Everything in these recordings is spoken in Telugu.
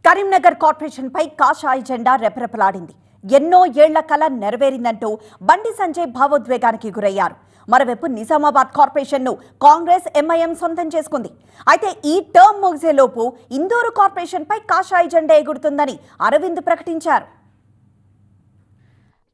కరీంనగర్ కార్పొరేషన్ పై కాషాయ జెండా రెపరెపలాడింది. ఎన్నో ఏళ్ల కల నెరవేరిందంటూ బండి సంజయ్ భావోద్వేగానికి గురయ్యారు. మరోవైపు నిజామాబాద్ కార్పొరేషన్ ను కాంగ్రెస్ ఎంఐఎం సొంతం చేసుకుంది. అయితే ఈ టర్మ్ ముగిసేలోపు ఇందూరు కార్పొరేషన్ పై కాషాయ జెండా ఎగురుతుందని అరవింద్ ప్రకటించారు.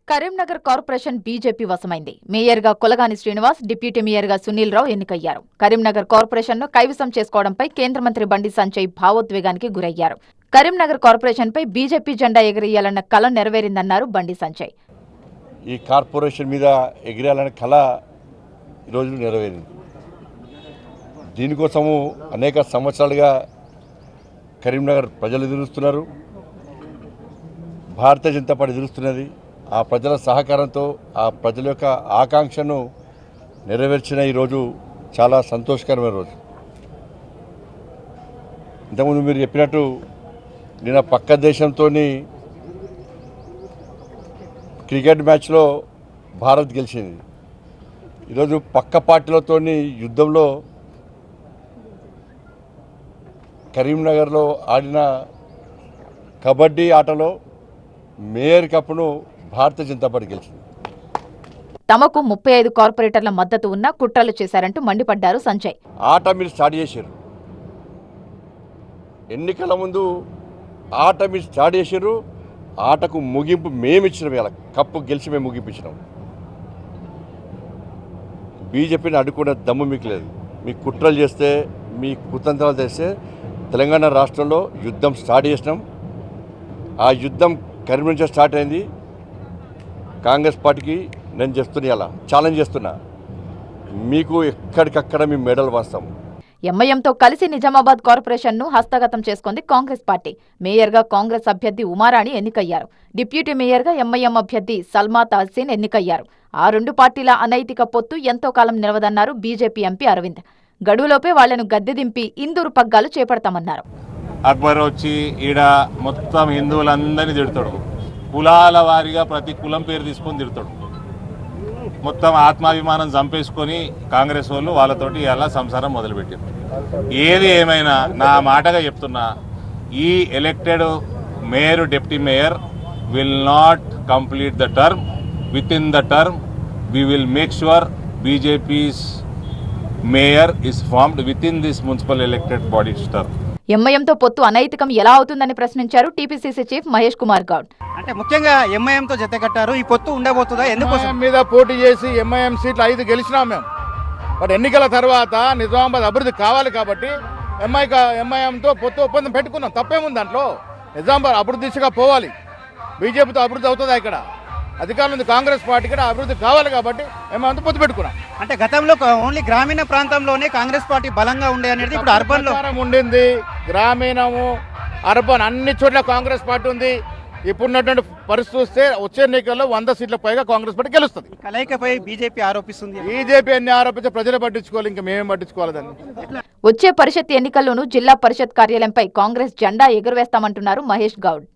కరీంనగర్ కార్పొరేషన్ బీజేపీ వశమైంది. మేయర్గా కొలగాని శ్రీనివాస్, డిప్యూటీ మేయర్గా సునీల్ రావు ఎన్నికయ్యారు. కరీంనగర్ కార్పొరేషన్ను కైవసం చేసుకోవడంపై కేంద్ర మంత్రి బండి సంజయ్ భావోద్వేగానికి గురయ్యారు. కరీంనగర్ కార్పొరేషన్పై బీజేపీ జెండా ఎగిరేయాలన్న కల నెరవేరిందన్నారు బండి సంజయ్. ఈ కార్పొరేషన్ మీద ఎగిరేయాలన్న కల ఈరోజు నెరవేరింది. దీనికోసము అనేక సంవత్సరాలుగా కరీంనగర్ ప్రజలు ఎదురుస్తున్నారు, భారతీయ జనతా పార్టీ ఎదురుస్తున్నది. ఆ ప్రజల సహకారంతో ఆ ప్రజల యొక్క ఆకాంక్షను నెరవేర్చిన ఈరోజు చాలా సంతోషకరమైన రోజు. ఇంతకుముందు మీరు చెప్పినట్టు నిన్న పక్క దేశంతో క్రికెట్ మ్యాచ్లో భారత్ గెలిచింది. ఈరోజు పక్క పార్టీలతో యుద్ధంలో కరీంనగర్లో ఆడిన కబడ్డీ ఆటలో మేయర్ కప్ను భారతీయ జనతా పార్టీ గెలిచింది. తమకు 35 కార్పొరేటర్ల మద్దతు ఉన్నా కుట్రలు చేశారంటూ మండిపడ్డారు సంజయ్. ఆట మీరు స్టార్ట్ చేశారు, ఎన్నికల ముందు ఆట మీరు స్టార్ట్ చేశారు. ఆటకు ముగింపు మేమిచ్చినాం, ఇలా కప్పు గెలిచి మేము ముగింపించినాం. బీజేపీని అడ్డుకునే దమ్ము మీకు లేదు. మీ కుట్రలు చేస్తే, మీ కుతంత్రాలు చేస్తే తెలంగాణ రాష్ట్రంలో యుద్ధం స్టార్ట్ చేసినాం. ఆ యుద్ధం కరీంనగర్ నుంచి స్టార్ట్ అయింది. కాంగ్రెస్ పార్టీకి నేను చేస్తున్నా, అలా ఛాలెంజ్ చేస్తున్నా, మీకు ఎక్కడికక్కడ మీ మెడల్ వాస్తాం. ఎంఐఎంతో కలిసి నిజామాబాద్ కార్పొరేషన్ను హస్తగతం చేసుకుంది కాంగ్రెస్ పార్టీ. మేయర్గా కాంగ్రెస్ అభ్యర్థి ఉమారాణి ఎన్నికయ్యారు. డిప్యూటీ మేయర్గా ఎంఐఎం అభ్యర్థి సల్మా తహసీన్ ఎన్నికయ్యారు. ఆ రెండు పార్టీల అనైతిక పొత్తు ఎంతో కాలం నిలవదన్నారు బీజేపీ ఎంపీ అరవింద్. గడువులోపే వాళ్లను గద్దె దింపి ఇందూరు పగ్గాలు చేపడతామన్నారు. అక్బర్ వచ్చి ఈడ మొత్తం హిందువులందరినీ తిడతాడు, కులాల వారిగా ప్రతి కులం పేరు తీసుకొని తిడతాడు. మొత్తం ఆత్మాభిమానం చంపేసుకొని కాంగ్రెస్ వాళ్ళు వాళ్ళతోటి ఇలా సంసారం మొదలుపెట్టారు. ఏది ఏమైనా నా మాటగా చెప్తున్నా, ఈ elected mayor, deputy mayor will not complete the term. Within the term we will make sure BJP's mayor is formed within this municipal elected body term. ఎంఐఎంతో పొత్తు అనైతికం ఎలా అవుతుందని ప్రశ్నించారు టీపీసీసీ చీఫ్ మహేష్ కుమార్ గౌడ్. అంటే ముఖ్యంగా ఎంఐఎంతో జత కట్టారు, ఈ పొత్తు ఉండబోతుందా? ఎందుకోసం మీద పోటీ చేసి ఎంఐఎం సీట్లు 5 గెలిచినాం మేము. బట్ ఎన్నికల తర్వాత నిజామాబాద్ అభివృద్ధి కావాలి కాబట్టి ఎంఐఎంతో పొత్తు ఒప్పందం పెట్టుకున్నాం. తప్పేముంది దాంట్లో? నిజామాబాద్ అభివృద్ధి దిశగా పోవాలి. బీజేపీతో అభివృద్ధి అవుతుందా? ఇక్కడ అధికారులు ఉంది కాంగ్రెస్ పార్టీకి, అభివృద్ధి కావాలి కాబట్టి ఎంఐఎంతో పొత్తు పెట్టుకున్నాం. అంటే గతంలో ఓన్లీ గ్రామీణ ప్రాంతంలోనే కాంగ్రెస్ పార్టీ బలంగా ఉండే అనేది ఇప్పుడు అర్బన్ లో ఉండింది. గ్రామీణము, అర్బన్ అన్ని చోట్ల కాంగ్రెస్ పార్టీ ఉంది. ఇప్పుడున్నటువంటి పరిస్థితి చూస్తే వచ్చే ఎన్నికల్లో 100 సీట్ల పైగా కాంగ్రెస్ పార్టీ గెలుస్తుంది. కలయికపై బీజేపీ ఆరోపిస్తుంది. బీజేపీ అన్ని ఆరోపించి ప్రజలు పట్టించుకోవాలి, ఇంకా మేమేం పట్టించుకోవాలి దాన్ని. వచ్చే పరిషత్ ఎన్నికల్లోనూ జిల్లా పరిషత్ కార్యాలయంపై కాంగ్రెస్ జెండా ఎగురవేస్తామంటున్నారు మహేష్ గౌడ్.